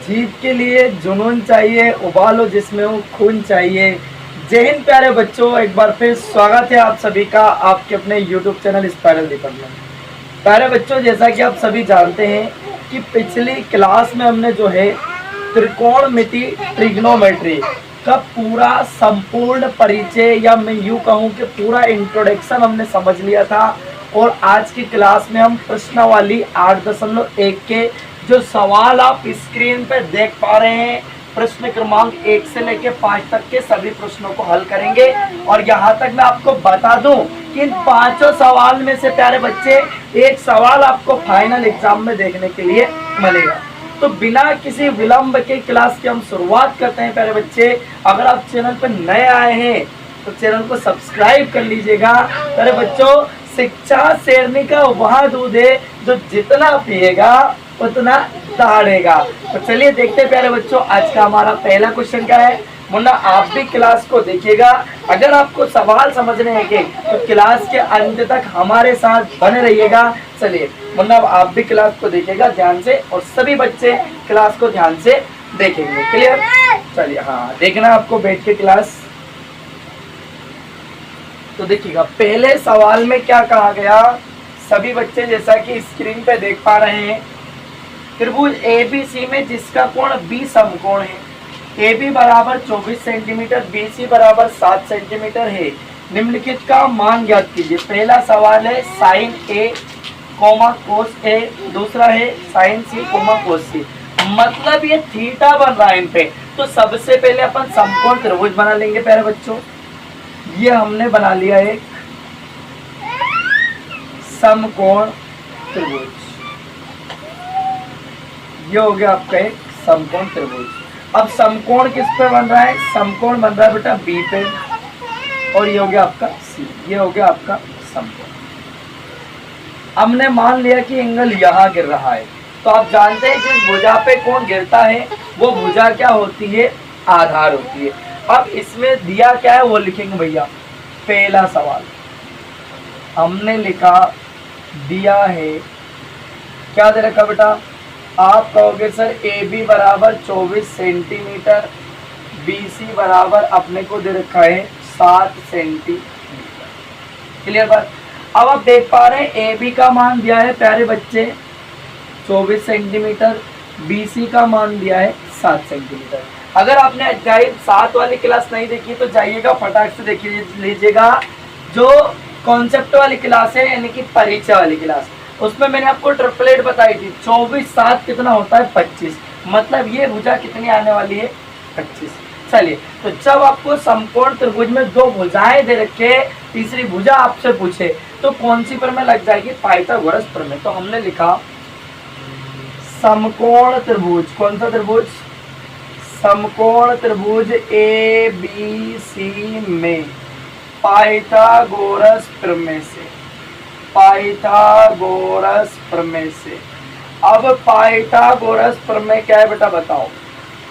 जीत के लिए जुनून चाहिए, उबालो जिसमें हो खून चाहिए। जय हिंद प्यारे बच्चों, एक बार फिर स्वागत है आप सभी का आपके अपने YouTube चैनल स्पाइरल दीपक में। प्यारे बच्चों, जैसा कि आप सभी जानते हैं कि पिछली क्लास में हमने जो है त्रिकोणमिति ट्रिग्नोमेट्री का पूरा संपूर्ण परिचय, या मैं यूँ कहूँ कि पूरा इंट्रोडक्शन हमने समझ लिया था। और आज की क्लास में हम प्रश्नावली 8.1 के जो सवाल आप स्क्रीन पर देख पा रहे हैं, प्रश्न क्रमांक 1 से लेकर 5 तक के सभी प्रश्नों को हल करेंगे। और यहाँ तक मैं आपको बता दूं कि इन 5 सवाल में से प्यारे बच्चे एक सवाल आपको फाइनल एग्जाम में देखने के लिए मिलेगा। तो बिना किसी विलंब के क्लास की हम शुरुआत करते हैं प्यारे बच्चे। अगर आप चैनल पर नए आए हैं तो चैनल को सब्सक्राइब कर लीजिएगा। प्यारे बच्चों, शिक्षा शेरनी का वह दूध है जो जितना पिएगा उतना दहाड़ेगा। तो चलिए देखते हैं प्यारे बच्चों, आज का हमारा पहला क्वेश्चन क्या है। मुन्ना, आप भी क्लास को देखिएगा। अगर आपको सवाल समझने हैं तो क्लास के अंत तक हमारे साथ बने रहिएगा। चलिए मुन्ना, आप भी क्लास को देखिएगा ध्यान से, और सभी बच्चे क्लास को ध्यान से देखेंगे। क्लियर? चलिए, हाँ, देखना आपको बैठ के क्लास। तो देखिएगा पहले सवाल में क्या कहा गया। सभी बच्चे जैसा कि स्क्रीन पे देख पा रहे हैं, त्रिभुज ABC में जिसका कोण B समकोण है, AB बराबर 24 सेंटीमीटर, BC बराबर 7 सेंटीमीटर है, निम्नलिखित का मान ज्ञात कीजिए। पहला सवाल है sine A comma cos A, दूसरा है sine C comma cos C। मतलब ये थीटा बन रहा है इन पे। तो सबसे पहले अपन समकोण त्रिभुज बना लेंगे प्यारे बच्चों। ये हमने बना लिया एक समकोण त्रिभुज। ये हो गया आपका एक समकोण त्रिभुज। अब समकोण किस पे बन रहा है? समकोण बन रहा है बेटा B पे, और ये हो गया आपका C। ये हो गया आपका समकोण। हमने मान लिया कि एंगल यहाँ गिर रहा है। तो आप जानते हैं जिस भुजा पे कोण गिरता है वो भुजा क्या होती है? आधार होती है। अब इसमें दिया क्या है वो लिखेंगे भैया। पहला सवाल हमने लिखा, दिया है क्या दे रखा बेटा? आप कहोगे सर AB बराबर 24 सेंटीमीटर, BC बराबर अपने को दे रखा है 7 सेंटीमीटर। क्लियर बात? अब आप देख पा रहे हैं AB का मान दिया है प्यारे बच्चे 24 सेंटीमीटर, BC का मान दिया है 7 सेंटीमीटर। अगर आपने अध्याय 7 वाली क्लास नहीं देखी तो जाइएगा फटाक से देख लीजिएगा। जो कॉन्सेप्ट वाली क्लास है यानी कि परिचय वाली क्लास, उसमें मैंने आपको ट्रिपलेट बताई थी। 24 7 कितना होता है? 25। मतलब ये भुजा कितनी आने वाली है? 25। चलिए, तो जब आपको समकोण त्रिभुज में दो भुजाएं दे रखे, तीसरी भुजा आपसे पूछे तो कौन सी प्रमेय लग जाएगी? पाइथागोरस प्रमेय। तो हमने लिखा समकोण त्रिभुज। कौन सा त्रिभुज? समकोण त्रिभुज ABC में पाइथागोरस प्रमेय से, पाइथागोरस प्रमेय से। अब पाइथागोरस प्रमेय क्या है बेटा बताओ?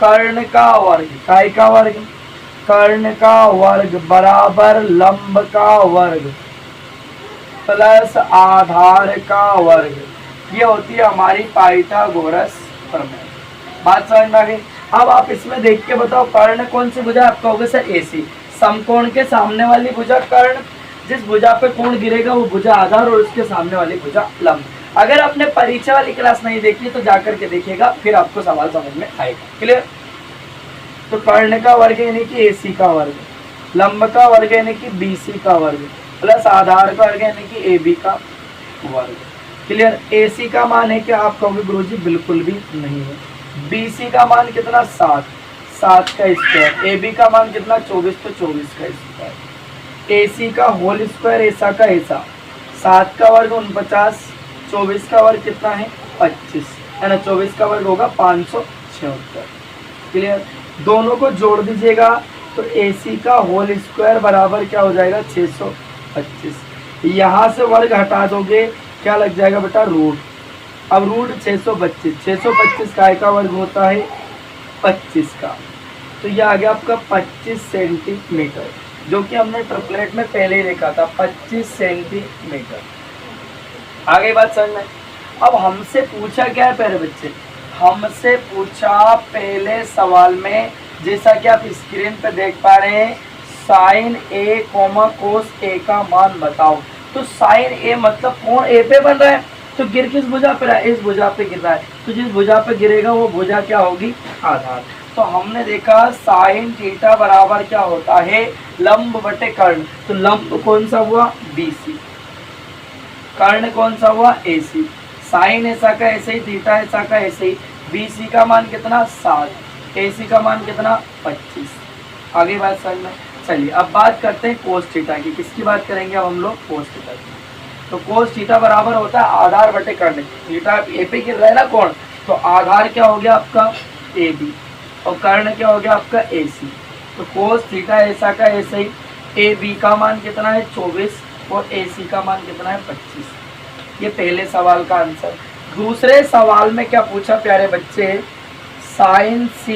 कर्ण का वर्ग, काय का वर्ग? कर्ण का वर्ग बराबर लंब का वर्ग प्लस आधार का वर्ग। ये होती है हमारी पाइथागोरस प्रमेय। बात समझ में आ गई? अब आप इसमें देख के बताओ कर्ण कौन सी भुजा? आप कहोगे सर AC। समकोण के सामने वाली भुजा कर्ण, जिस भुजा पे कोण गिरेगा वो भुजा आधार, और उसके सामने वाली भुजा लंब। अगर आपने परिचय वाली क्लास नहीं देखी तो जाकर के देखिएगा, फिर आपको सवाल समझ में आएगा। क्लियर? तो कर्ण का वर्ग यानी कि AC का वर्ग, लंब का वर्ग यानी कि BC का वर्ग, प्लस आधार का वर्ग यानी कि AB का वर्ग। क्लियर? AC का मान है क्या? आप कहोगे गुरुजी बिल्कुल भी नहीं है। BC का मान कितना? 7, 7 का स्क्वायर। AB का मान कितना? 24, तो 24 का स्क्वायर। AC का होल स्क्वायर, ऐसा का ऐसा, 7 का वर्ग 49, 24 का वर्ग कितना है? 25, है ना? 24 का वर्ग होगा 576। क्लियर? दोनों को जोड़ दीजिएगा तो AC का होल स्क्वायर बराबर क्या हो जाएगा? 625। यहाँ से वर्ग हटा दोगे क्या लग जाएगा बेटा? रूट। अब रूट 625, 625 काय का वर्ग होता है? 25 का। तो ये आ गया आपका 25 सेंटीमीटर, जो कि हमने ट्रिपलेट में पहले ही लिखा था 25 सेंटीमीटर। आ गई बात समझ में? अब हमसे पूछा क्या है प्यारे बच्चे? हमसे पूछा पहले सवाल में, जैसा कि आप स्क्रीन पे देख पा रहे हैं, साइन ए कोमा कोस ए का मान बताओ। तो साइन ए मतलब कोण ए पे बन रहा है, तो गिर किस भुजा पे रहा है, इस भुजा पे गिर रहा है, तो जिस भुजा पे गिरेगा वो भुजा क्या होगी, आधार। तो हमने देखा साइन थीटा बराबर क्या होता है, लंब बटे कर्ण। तो लंब कौन सा हुआ, BC, कर्ण कौन सा हुआ, AC। साइन ऐसा का ऐसे ही, थीटा ऐसा का ऐसे ही। BC का मान कितना, 7, AC का मान कितना, 25। आगे बात समझ में। चलिए अब बात करते हैं कोस थीटा की। किसकी बात करेंगे अब हम लोग, कोस थीटा की। तो कोस थीटा बराबर होता है आधार बटे कर्ण। थीटा ए पे गिर रहा है ना कोण, तो आधार क्या हो गया आपका AB और कर्ण क्या हो गया आपका AC। तो कोस थीटा ऐसा का ऐसे ही, AB का मान कितना है 24 और AC का मान कितना है 25। ये पहले सवाल का आंसर। दूसरे सवाल में क्या पूछा प्यारे बच्चे, sign C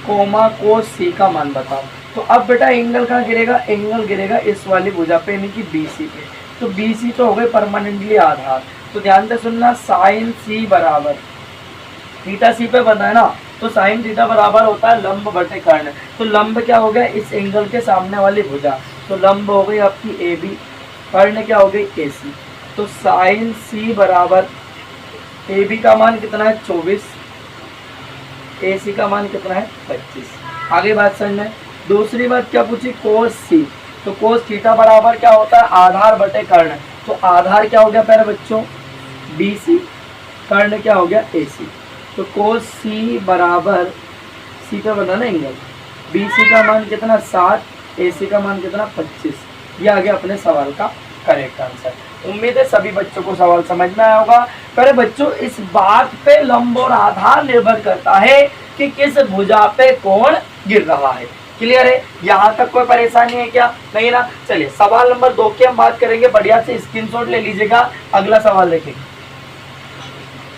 comma cos C का मान बताओ। तो अब बेटा एंगल कहाँ गिरेगा, एंगल गिरेगा इस वाली भुजा पे यानी कि BC पे। तो BC तो हो गए परमानेंटली आधार। तो ध्यान से सुनना, साइन C बराबर थीटा C पे बना है ना, तो साइन थीटा बराबर होता है लंब बटे कर्ण। तो लंब क्या हो गया, इस एंगल के सामने वाली भुजा, तो लंब हो गई आपकी AB, कर्ण क्या हो गई AC। तो साइन C बराबर AB का मान कितना है 24, AC का मान कितना है 25। आगे बात समझ में। दूसरी बात क्या पूछी, कोस C। तो कोस थीटा बराबर क्या होता है, आधार बटे कर्ण। तो आधार क्या हो गया प्यारे बच्चों, BC, कर्ण क्या हो गया AC। तो कोस C बराबर, C पे बना ना एंगल, BC का मान कितना 7, AC का मान कितना 25। ये आ गया अपने सवाल का करेक्ट आंसर। उम्मीद है सभी बच्चों को सवाल समझ में आया होगा। पर बच्चों इस बात पे लंब और आधार निर्भर करता है कि किस भुजा पे कोण गिर रहा है। क्लियर है, यहाँ तक कोई परेशानी है क्या, नहीं ना। चलिए सवाल नंबर 2 की हम बात करेंगे, बढ़िया से स्क्रीनशॉट ले लीजिएगा। अगला सवाल देखेंगे।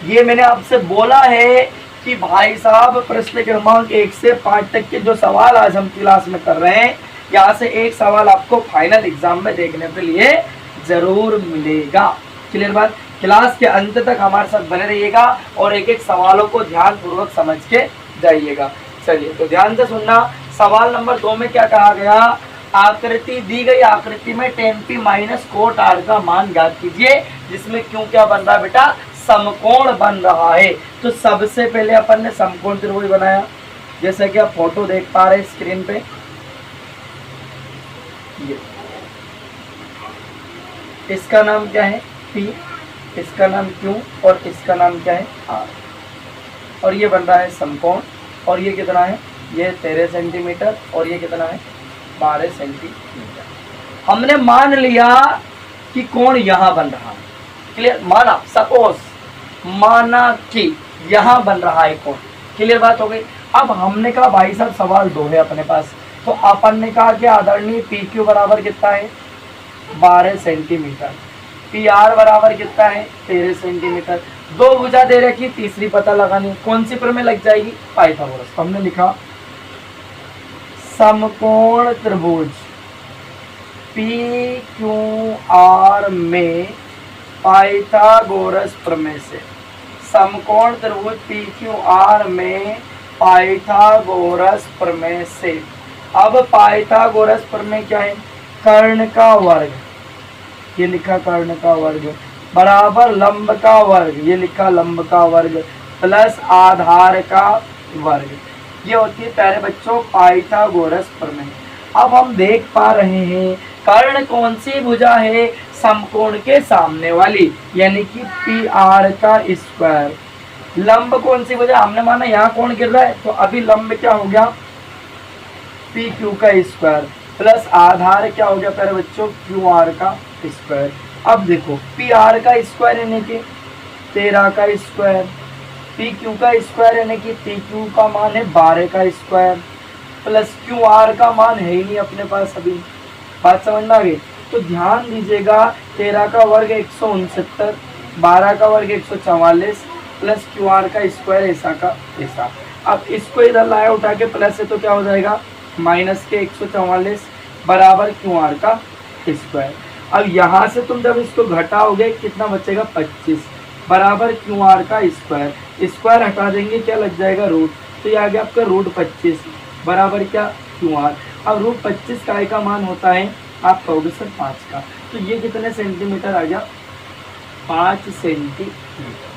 ये मैंने आपसे बोला है कि भाई साहब प्रश्न क्रमांक 1 से 5 तक के जो सवाल आज हम क्लास में कर रहे हैं, यहाँ से एक सवाल आपको फाइनल एग्जाम में देखने के लिए जरूर मिलेगा। क्लियर बात। क्लास के अंत तक हमारे साथ बने रहिएगा और एक एक सवालों को ध्यान पूर्वक समझ के जाइएगा। चलिए तो ध्यान से सुनना। सवाल नंबर 2 में क्या कहा गया, आकृति दी गई आकृति में tan p minus cot r का मान ज्ञात कीजिए, जिसमें क्यों क्या बन रहा है बेटा, समकोण बन रहा है। तो सबसे पहले अपन ने समकोण त्रिभुज बनाया, जैसे कि आप फोटो देख पा रहे हैं स्क्रीन पे। ये इसका नाम क्या है P, इसका नाम Q और इसका नाम क्या है R। और ये बन रहा है समकोण। और ये कितना है, ये 13 सेंटीमीटर और ये कितना है 12 सेंटीमीटर। हमने मान लिया कि कोण यहाँ बन रहा है। क्लियर, माना, सपोज माना कि यहाँ बन रहा है कोण। क्लियर बात हो गई। अब हमने कहा भाई साहब सवाल 2 है अपने पास, तो अपन ने कहा कि आदरणीय PQ बराबर कितना है 12 सेंटीमीटर, PR बराबर कितना है 13 सेंटीमीटर। 2 भुजा दे रखी, तीसरी पता लगानी, कौन सी प्रमेय लग जाएगी, पाइथागोरस। तो हमने लिखा समकोण त्रिभुज PQR में पाइथागोरस प्रमेय से, समकोण त्रिभुज PQR में पाइथागोरस प्रमेय से। अब पाइथागोरस प्रमेय क्या है, कर्ण का वर्ग, ये लिखा कर्ण का वर्ग, बराबर लंब का वर्ग, ये लिखा लंब का वर्ग, प्लस आधार का वर्ग। ये होती है प्यारे बच्चों पाइथागोरस प्रमेय। अब हम देख पा रहे हैं कर्ण कौन सी भुजा है, समकोण के सामने वाली, यानी कि PR का स्क्वायर। लंब कौन सी भुजा, हमने माना यहाँ कोण गिर रहा है, तो अभी लंब क्या हो गया PQ का स्क्वायर, प्लस आधार क्या हो गया प्यारे बच्चों QR का स्क्वायर। अब देखो PR का स्क्वायर यानी कि 13 का स्क्वायर, PQ का स्क्वायर यानी कि PQ का मान है 12 का स्क्वायर, प्लस QR का मान है ही नहीं अपने पास अभी। बात समझ में आ गई। तो ध्यान दीजिएगा 13 का वर्ग 169, 12 का वर्ग 144, प्लस QR का स्क्वायर ऐसा का ऐसा। अब इसको इधर लाया उठा के प्लस है तो क्या हो जाएगा माइनस के 144 बराबर QR का स्क्वायर। अब यहाँ से तुम जब इसको घटाओगे कितना बचेगा 25 बराबर QR का स्क्वायर। स्क्वायर हटा देंगे क्या लग जाएगा रूट, तो ये आ गया आपका रूट 25 बराबर क्या क्यू आर। अब रूट 25 काय का मान होता है आप कहोगे सर 5 का, तो ये कितने सेंटीमीटर आ गया 5 सेंटीमीटर।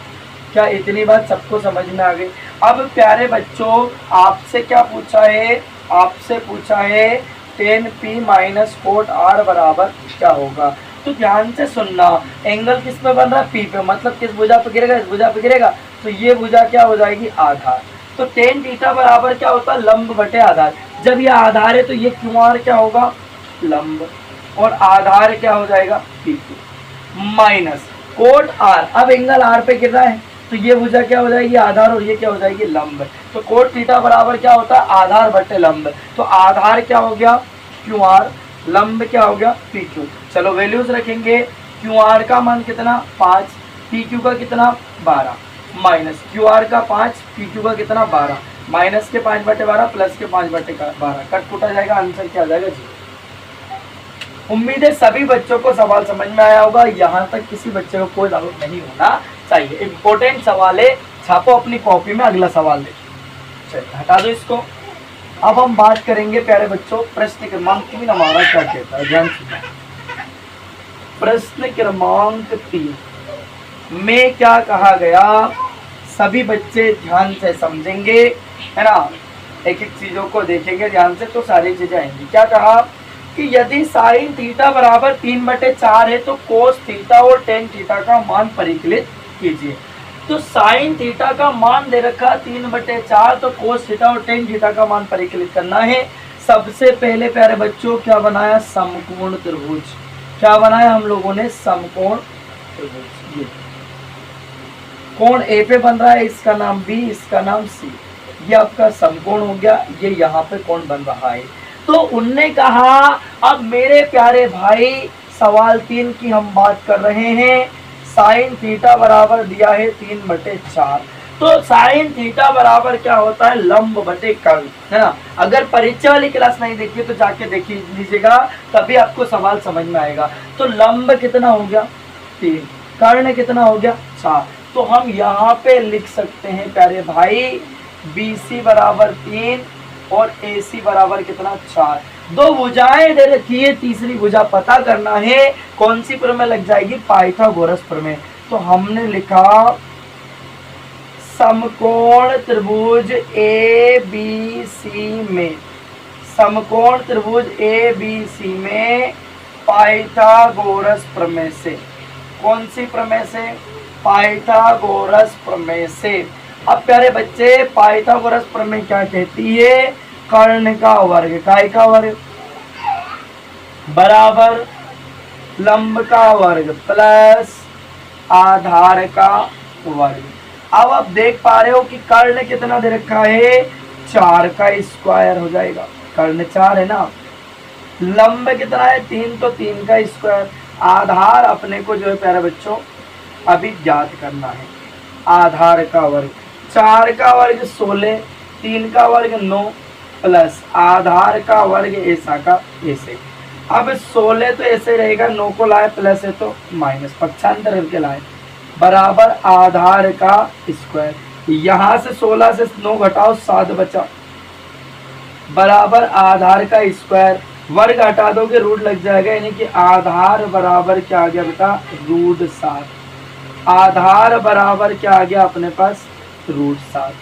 क्या इतनी बात सबको समझ में आ गई। अब प्यारे बच्चों आपसे क्या पूछा है, आपसे पूछा है 10p माइनस कोट r बराबर क्या होगा। तो ध्यान से सुनना, एंगल किस पे बन रहा है p पे, मतलब किस भुजा पे गिरेगा, इस भुजा पे गिरेगा, तो ये भुजा क्या हो जाएगी आधार। तो टेन थीटा बराबर क्या होता है लंब बटे आधार। जब ये आधार है तो ये क्यू आर क्या होगा लंब, और आधार क्या हो जाएगा P Q minus cot R. अब एंगल आर पे गिर रहा है तो ये भुजा क्या हो जाएगी आधार, और ये क्या हो जाएगी लंब। तो कोट थीटा बराबर क्या होता है आधार बटे लंब। तो आधार क्या हो गया क्यू आर, लंब क्या हो गया पी क्यू। चलो वैल्यूज रखेंगे, क्यू आर का मान कितना 5, पी क्यू का कितना 12, माइनस क्यू आर का 5, पी क्यू का कितना 12, माइनस के 5 बटे 12 प्लस के 5 बटे 12, कट फुटा जाएगा, आंसर क्या आ जाएगा जी। उम्मीद है सभी बच्चों को सवाल समझ में आया होगा, यहाँ तक किसी बच्चे को कोई डाउट नहीं होना चाहिए। इंपॉर्टेंट सवाल है, छापो अपनी कॉपी में, अगला सवाल देखो। चलिए हटा दो इसको। अब हम बात करेंगे प्यारे बच्चों प्रश्न क्रमांक 3 हमारा क्या कहता है, ध्यान सुनो। प्रश्न क्रमांक 3 में क्या कहा गया, सभी बच्चे ध्यान से समझेंगे है ना, एक एक चीजों को देखेंगे ध्यान से तो सारी चीजें आएंगी। क्या कहा कि यदि साइन थीटा बराबर 3/4 है तो कोस थीटा और टेन थीटा का मान परिकलित कीजिए। तो साइन थीटा का मान दे रखा 3/4, तो कोस थीटा और टेन थीटा का मान परिकलित करना है। सबसे पहले प्यारे बच्चों क्या बनाया समकोण त्रिभुज, क्या बनाया हम लोगों ने समकोण त्रिभुज। ये कोण ए पे बन रहा है, इसका नाम बी, इसका नाम सी, ये आपका समकोण हो गया, ये यहाँ पे कोण बन रहा है। तो उनने कहा अब मेरे प्यारे भाई सवाल 3 की हम बात कर रहे हैं, साइन थीटा बराबर दिया है 3/4, तो साइन थीटा बराबर क्या होता है लंब बटे कर्ण, है ना। अगर परिचय वाली क्लास नहीं देखी तो जाके देख लीजिएगा, तभी आपको सवाल समझ में आएगा। तो लंब कितना हो गया 3, कर्ण कितना हो गया 4, तो हम यहाँ पे लिख सकते हैं प्यारे भाई BC बराबर 3 और AC बराबर कितना 4। दो भुजाएं दे रखी है, तीसरी भुजा पता करना है, कौन सी प्रमेय लग जाएगी पाइथागोरस प्रमेय। तो हमने लिखा समकोण त्रिभुज ABC में, समकोण त्रिभुज ABC में पाइथागोरस प्रमेय से, कौन सी प्रमेय से पाइथागोरस प्रमेय से। अब प्यारे बच्चे पाइथागोरस प्रमेय क्या कहती है, कर्ण का वर्ग, काय का वर्ग बराबर लंब का वर्ग प्लस आधार का वर्ग। अब आप देख पा रहे हो कि कर्ण कितना दे रखा है 4 का स्क्वायर हो जाएगा, कर्ण 4 है ना, लंब कितना है 3, तो 3 का स्क्वायर। आधार अपने को जो है प्यारे बच्चों अभी ज्ञात करना है, आधार का वर्ग 4 का वर्ग 16, 3 का वर्ग 9 प्लस आधार का वर्ग ऐसा का ऐसे। अब 16 तो ऐसे रहेगा, 9 को लाए प्लस है तो माइनस, पक्षांतर करके लाए बराबर आधार का स्क्वायर। यहाँ से 16 से 9 घटाओ 7 बचा बराबर आधार का स्क्वायर, वर्ग हटा दोगे रूट लग जाएगा, यानी कि आधार बराबर क्या आ गया बेटा √7, आधार बराबर क्या आ गया अपने पास √7,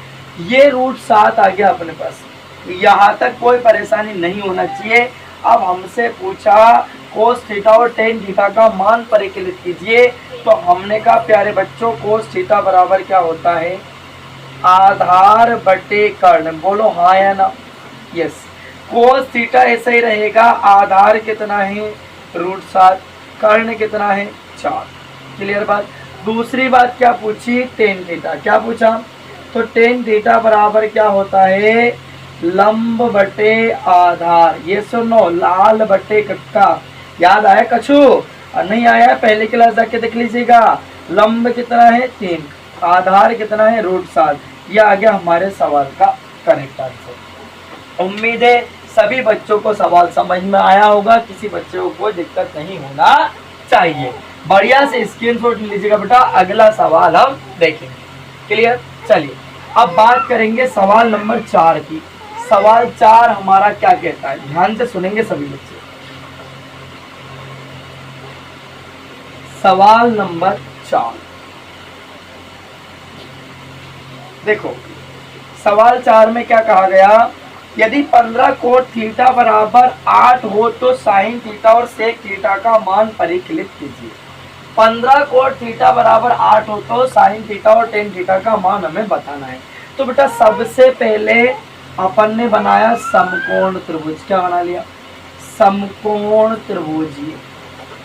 ये √7 आ गया अपने पास। यहाँ तक कोई परेशानी नहीं होना चाहिए। अब हमसे पूछा कोस थीटा और टेन थीटा का मान परिकलित कीजिए, तो हमने कहा प्यारे बच्चों कोस थीटा बराबर क्या होता है आधार बटे कर्ण, बोलो हाँ या ना, यस। कोस थीटा ऐसा ही रहेगा, आधार कितना है √7, कर्ण कितना है 4, क्लियर बात। दूसरी बात क्या पूछी टेन थीटा, क्या पूछा तो टेन थीटा बराबर क्या होता है लंब बटे आधार, ये सुनो लाल बटे कक्का, याद आया कछु और नहीं आया पहले क्लास जाके देख लीजिएगा। लंब कितना है 3, आधार कितना है √7, ये आ गया हमारे सवाल का करेक्ट आंसर। उम्मीद है सभी बच्चों को सवाल समझ में आया होगा, किसी बच्चे को कोई दिक्कत नहीं होना चाहिए। बढ़िया से स्क्रीनशॉट लीजिएगा बेटा, अगला सवाल हम देखेंगे, क्लियर। चलिए अब बात करेंगे सवाल नंबर 4 की। सवाल 4 हमारा क्या कहता है, ध्यान से सुनेंगे सभी बच्चे। सवाल नंबर 4 देखो, सवाल 4 में क्या कहा गया, यदि 15 कोट थीटा बराबर 8 हो तो साइन थीटा और सेक थीटा का मान परिकलित कीजिए। 15 कोट थीटा बराबर 8 हो तो साइन थीटा और टेन थीटा का मान हमें बताना है। तो बेटा सबसे पहले अपन ने बनाया समकोण त्रिभुज। क्या बना लिया, समकोण त्रिभुज,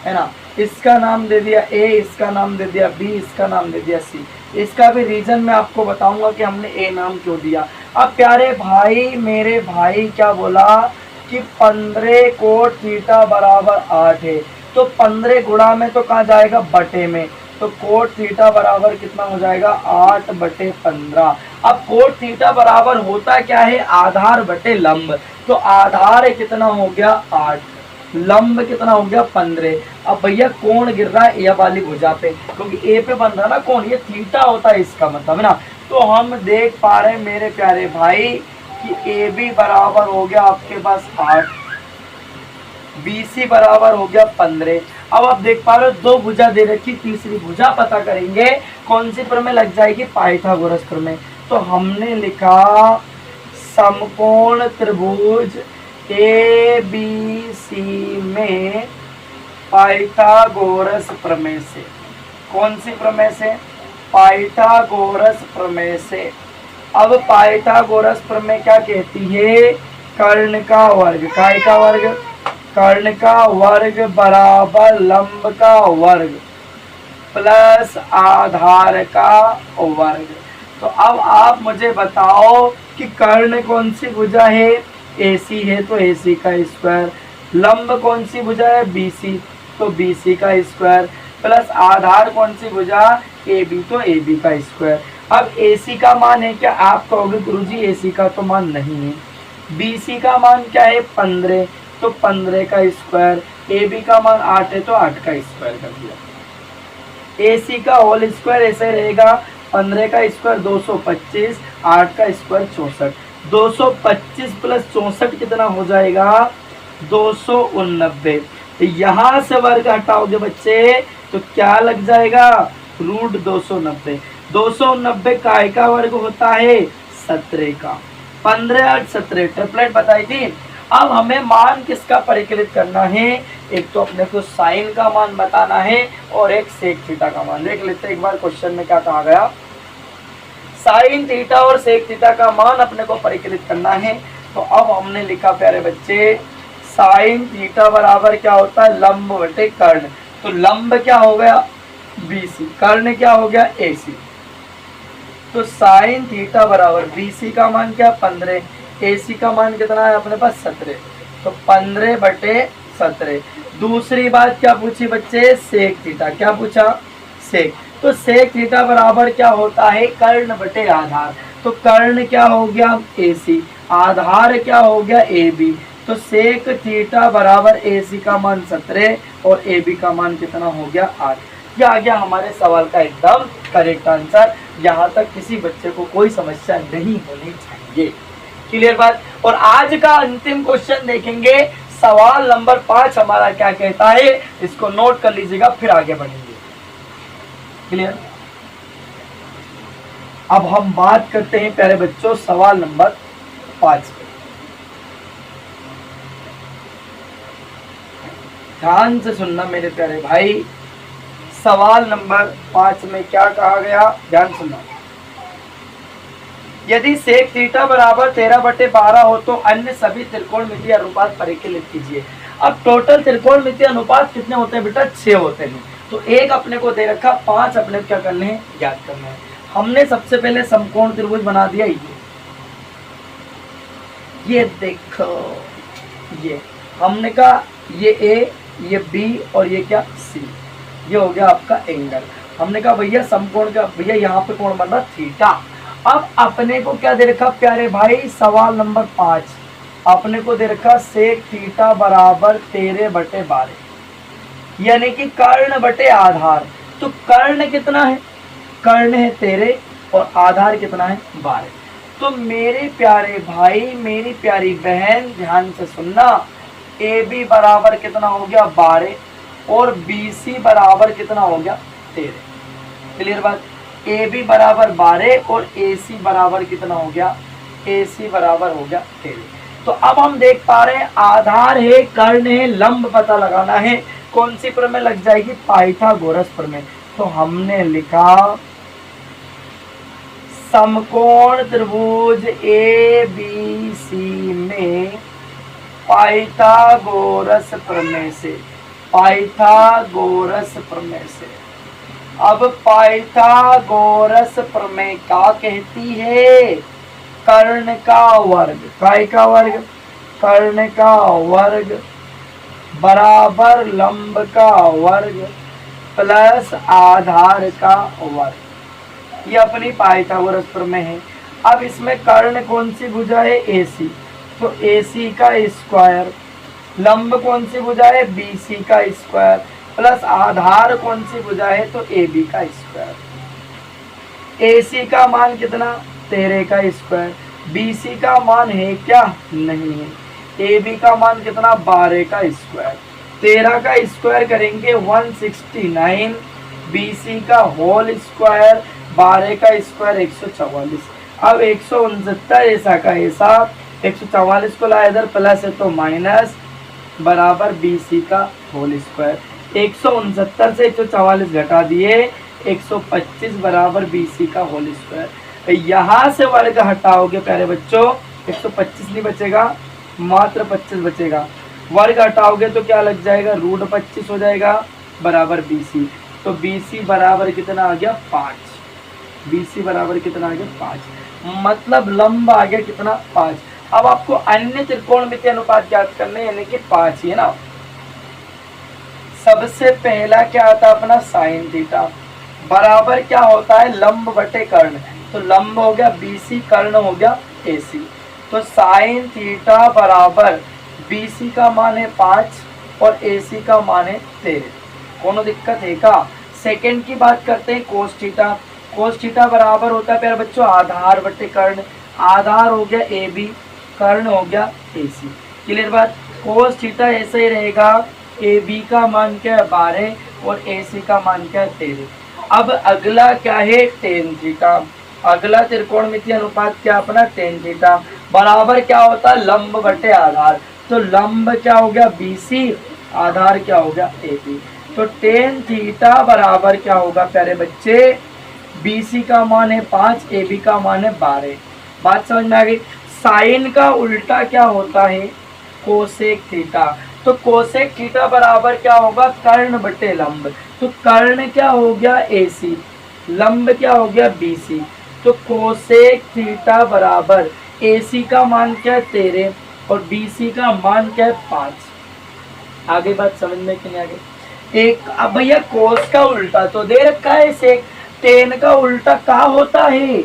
है ना। इसका नाम दे दिया ए, इसका नाम दे दिया बी, इसका नाम दे दिया सी। इसका भी रीजन मैं आपको बताऊंगा कि हमने ए नाम क्यों दिया। अब प्यारे भाई, मेरे भाई क्या बोला कि 15 कोट थीटा बराबर 8 है, तो 15 गुणा में तो कहाँ जाएगा, बटे में। तो कोट थीटा बराबर कितना हो जाएगा, 8 बटे 15। अब कोट थीटा बराबर होता क्या है, आधार बटे लंब। तो आधार कितना हो गया 8, लंब कितना हो गया 15। अब भैया कोण गिर रहा है ए वाली भुजा पे, क्योंकि ए पे बन रहा ना कोण, ये थीटा होता है इसका मतलब, है ना। तो हम देख पा रहे हैं मेरे प्यारे भाई कि ए बी बराबर हो गया आपके पास 8, बी सी बराबर हो गया 15। अब आप देख पा रहे हो दो भुजा दे रखी, तीसरी भुजा पता करेंगे कौन सी प्रमेय लग जाएगी, पाइथागोरस प्रमेय। तो हमने लिखा समकोण त्रिभुज ए बी सी में पाइथागोरस प्रमेय से। कौन सी प्रमेय से, पाइथागोरस प्रमेय से। अब पाइथागोरस प्रमेय क्या कहती है, कर्ण का वर्ग, काय का वर्ग, कर्ण का वर्ग बराबर लंब का वर्ग प्लस आधार का वर्ग। तो अब आप मुझे बताओ कि कर्ण कौन सी भुजा है, AC है तो AC का स्क्वायर, लंब कौन सी भुजा है, BC, तो BC का स्क्वायर, प्लस आधार कौन सी भुजा, AB, तो AB का स्क्वायर। अब AC का मान है क्या, आप कहोगे गुरुजी AC का तो मान नहीं है। BC का मान क्या है 15, तो 15 का स्क्वायर। AB का मान 8 है तो 8 का स्क्वायर कर दिया। AC का होल स्क्वायर ऐसे रहेगा, 15 का स्क्वायर 225, 8 का स्क्वायर 64। 225 प्लस 64 कितना हो जाएगा, 289। यहाँ से वर्ग हटाओगे बच्चे तो क्या लग जाएगा, रूट 290। 290 काय का वर्ग होता है, 17 का। 15 8 17, ट्रिपलेट बताई थी। अब हमें मान किसका परिकलित करना है, एक तो अपने को साइन का मान बताना है और एक सेक थीटा का मान। देख लेते एक बार क्वेश्चन में क्या कहा गया, साइन थीटा और सेक थीटा का मान अपने को परिकलित करना है। तो अब हमने लिखा प्यारे बच्चे, साइन थीटा बराबर क्या होता है, लंब बटे कर्ण। तो लंब क्या हो गया BC, कर्ण क्या हो गया AC। तो साइन थीटा बराबर BC का मान क्या 15, AC का मान कितना है अपने पास 17, तो 15 बटे 17। दूसरी बात क्या पूछी बच्चे, सेक थीटा। क्या पूछा, सेक। तो सेक थीटा बराबर क्या होता है, कर्ण बटे आधार। तो कर्ण क्या हो गया AC, आधार क्या हो गया AB। तो सेक थीटा बराबर AC का मान 17 और AB का मान कितना हो गया 8। यह आ गया हमारे सवाल का एकदम करेक्ट आंसर। यहाँ तक किसी बच्चे को कोई समस्या नहीं होनी चाहिए। क्लियर बात। और आज का अंतिम क्वेश्चन देखेंगे, सवाल नंबर 5 हमारा क्या कहता है, इसको नोट कर लीजिएगा फिर आगे बढ़ेंगे। क्लियर। अब हम बात करते हैं प्यारे बच्चों सवाल नंबर 5 पे। ध्यान से सुनना मेरे प्यारे भाई, सवाल नंबर 5 में क्या कहा गया, ध्यान सुनना। यदि सेक थीटा बराबर 13/12 हो तो अन्य सभी त्रिकोणमितीय अनुपात परिकलित कीजिए। अब टोटल त्रिकोणमितीय अनुपात कितने होते हैं बेटा, 6 होते हैं। तो एक अपने को दे रखा, 5 अपने क्या करने हैं, ज्ञात करना है। हमने सबसे पहले समकोण त्रिभुज बना दिया, ये देखो, ये हमने कहा ये A, ये B और ये क्या C, ये हो गया आपका एंगल। हमने कहा भैया समकोण का, भैया यहाँ पे कोण बन रहा थीटा। अब अपने को क्या दे रखा प्यारे भाई, सवाल नंबर 5 अपने को दे रखा सेक थीटा बराबर 13/12, यानी कि कर्ण बटे आधार। तो कर्ण कितना है, कर्ण है 13 और आधार कितना है 12। तो मेरे प्यारे भाई मेरी प्यारी बहन ध्यान से सुनना, ए बी बराबर कितना हो गया 12 और बी सी बराबर कितना हो गया 13। क्लियर बात। ए बी बराबर 12 और ए सी बराबर कितना हो गया, ए सी बराबर हो गया 13। तो अब हम देख पा रहे हैं आधार है, कर्ण है, लंब पता लगाना है। कौन सी प्रमेय लग जाएगी, पाइथागोरस प्रमेय। तो हमने लिखा समकोण त्रिभुज ए बी सी में पाइथागोरस प्रमेय से, पाइथागोरस प्रमेय से। अब पाइथागोरस प्रमेय क्या कहती है, कर्ण का वर्ग, काय का वर्ग, कर्ण का वर्ग बराबर लंब का वर्ग प्लस आधार का वर्ग। ये अपनी पाइथागोरस प्रमेय है। अब इसमें कर्ण कौन सी भुजा है, AC, तो AC का स्क्वायर, लंब कौन सी भुजा है, BC का स्क्वायर, प्लस आधार कौन सी भुजा है, तो AB का स्क्वायर। AC का मान कितना 13 का स्क्वायर, BC का मान है क्या, नहीं है, AB का मान कितना 12 का स्क्वायर। 13 का स्क्वायर करेंगे 169, BC का होल स्क्वायर, 12 का स्क्वायर 144। अब 169 ऐसा का ऐसा, 144 को लाया इधर प्लस है तो माइनस बराबर BC का होल स्क्वायर। 169 से 144 घटा दिए, 125 बराबर BC का होल स्क्वायर। यहाँ से वर्ग हटाओगे प्यारे बच्चों, 125 नहीं बचेगा, मात्र 25 बचेगा। वर्ग हटाओगे तो क्या लग जाएगा, √25 हो जाएगा बराबर BC। तो BC बराबर कितना आ गया 5, BC बराबर कितना आ गया 5, मतलब लंब आ गया कितना 5। अब आपको अन्य त्रिकोणमितीय अनुपात ज्ञात करने यानी कि 5 ही है ना। सबसे पहला क्या आता है अपना साइन थीटा बराबर क्या होता है लंब बटे कर्ण, तो लंब हो गया BC, कर्ण हो गया AC। तो साइन थीटा बराबर BC का मान है 5 और AC का मान है 13। कोनो दिक्कत है का। सेकंड की बात करते हैं कोस थीटा। कोस थीटा बराबर होता है प्यारे बच्चों आधार बटे कर्ण, आधार हो गया AB, कर्ण हो गया AC। क्लियर बात। कोस थीटा ऐसा ही रहेगा, AB का मान क्या है 12 और AC का मान क्या है 13। अब अगला क्या है टेन थीटा। अगला त्रिकोणमितीय अनुपात क्या अपना टेन थीटा बराबर क्या होता है लंब बटे आधार। तो लंब क्या हो गया BC, आधार क्या हो गया AB। तो टेन थीटा बराबर क्या होगा प्यारे बच्चे, BC का मान है 5, AB का मान है 12। बात समझ में आ गई। साइन का उल्टा क्या होता है कोसेक थीटा। तो कोसेक थीटा बराबर क्या होगा कर्ण बटे लंब। तो कर्ण क्या हो गया AC, लंब क्या हो गया BC। तो कोसेक थीटा बराबर AC का मान क्या है 13 और BC का मान क्या है 5। आगे बात समझ में कि नहीं आगे। एक अब भैया कोस का उल्टा तो दे रखा है सेक, टेन का उल्टा क्या होता है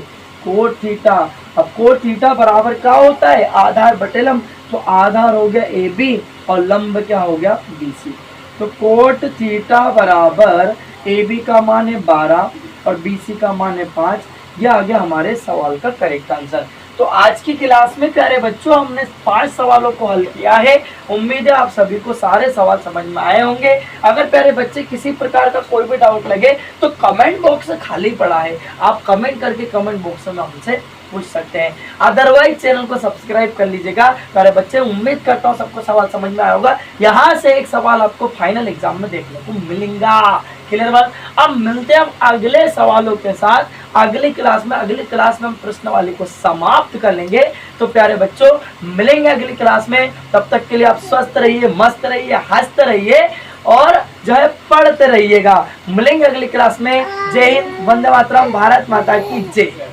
कोट थीटा। अब कोट थीटा बराबर क्या होता है आधार बटे लंब। तो आधार हो गया AB और लंब क्या हो गया BC। तो कोट थीटा बराबर AB का मान है 12 और BC का मान है 5। यह आ गया हमारे सवाल का करेक्ट आंसर। तो आज की क्लास में प्यारे बच्चों हमने 5 सवालों को हल किया है। उम्मीद है आप सभी को सारे सवाल समझ में आए होंगे। अगर प्यारे बच्चे किसी प्रकार का कोई भी डाउट लगे तो कमेंट बॉक्स खाली पड़ा है, आप कमेंट करके कमेंट बॉक्स में हमसे पूछ सकते हैं। अदरवाइज चैनल को सब्सक्राइब कर लीजिएगा। प्यारे बच्चे उम्मीद करता हूँ सबको सवाल समझ में आया होगा। यहाँ से एक सवाल आपको फाइनल एग्जाम में देखने को मिलेगा। क्लियर बात। अब मिलते हैं हम अगले सवालों के साथ अगली क्लास में। अगली क्लास में हम प्रश्नावली को समाप्त कर लेंगे। तो प्यारे बच्चों मिलेंगे अगली क्लास में। तब तक के लिए आप स्वस्थ रहिए, मस्त रहिए, हंसते रहिए और जो है पढ़ते रहिएगा। मिलेंगे अगली क्लास में। जय हिंद, वंदे मातरम, भारत माता की जय।